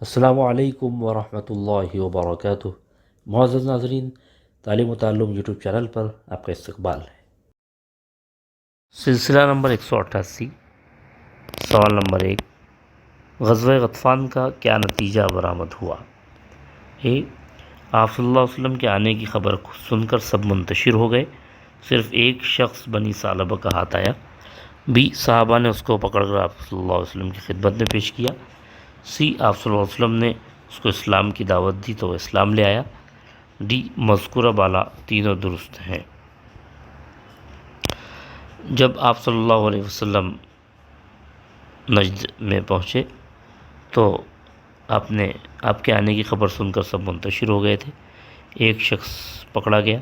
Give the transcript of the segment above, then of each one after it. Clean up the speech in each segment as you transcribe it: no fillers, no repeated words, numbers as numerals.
السلام علیکم ورحمۃ اللہ وبرکاتہ۔ معزز ناظرین، تعلیم و تعلم یوٹیوب چینل پر آپ کا استقبال ہے۔ سلسلہ نمبر 188، سوال نمبر 1، غزوہ غطفان کا کیا نتیجہ برآمد ہوا؟ آپ صلی اللہ علیہ وسلم کے آنے کی خبر سن کر سب منتشر ہو گئے، صرف ایک شخص بنی ثعلبہ کا ہاتھ آیا۔ صحابہ نے اس کو پکڑ کر آپ صلی اللہ علیہ وسلم کی خدمت میں پیش کیا۔ آپ صلی اللہ علیہ وسلم نے اس کو اسلام کی دعوت دی تو وہ اسلام لے آیا۔ مذکورہ بالا تینوں درست ہیں۔ جب آپ صلی اللہ علیہ وسلم نجد میں پہنچے تو آپ کے آنے کی خبر سن کر سب منتشر ہو گئے تھے، ایک شخص پکڑا گیا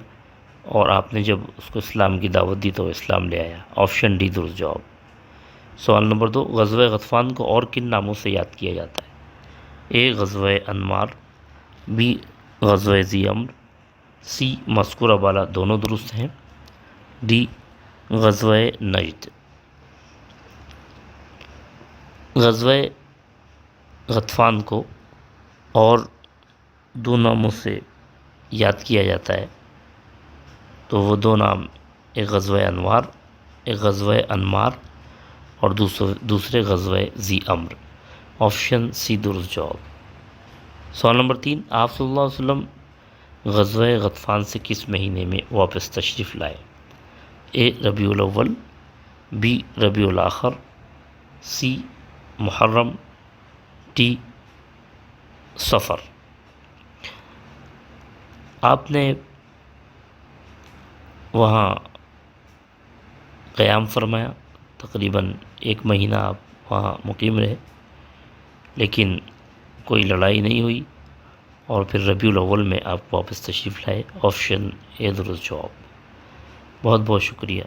اور آپ نے جب اس کو اسلام کی دعوت دی تو وہ اسلام لے آیا۔ آپشن ڈی درست جواب۔ سوال نمبر 2، غزوہ غطفان کو اور کن ناموں سے یاد کیا جاتا ہے؟ غزوہ انمار، غزوہ ذی امر، مذکورہ بالا دونوں درست ہیں، غزوہ نجد۔ غزوہ غطفان کو اور دو ناموں سے یاد کیا جاتا ہے، تو وہ دو نام ایک غزوہ غزوہ انمار اور دوسرے غزوہ ذی امر۔ آپشن سی درست جواب۔ سوال نمبر 3، آپ صلی اللہ علیہ وسلم غزوہ غطفان سے کس مہینے میں واپس تشریف لائے؟ ربیع الاول، ربیع الاخر، محرم، صفر۔ آپ نے وہاں قیام فرمایا، تقریباً 1 مہینہ آپ وہاں مقیم رہے، لیکن کوئی لڑائی نہیں ہوئی، اور پھر ربیع الاول میں آپ واپس تشریف لائے۔ آپشن اے درست جواب۔ بہت بہت شکریہ۔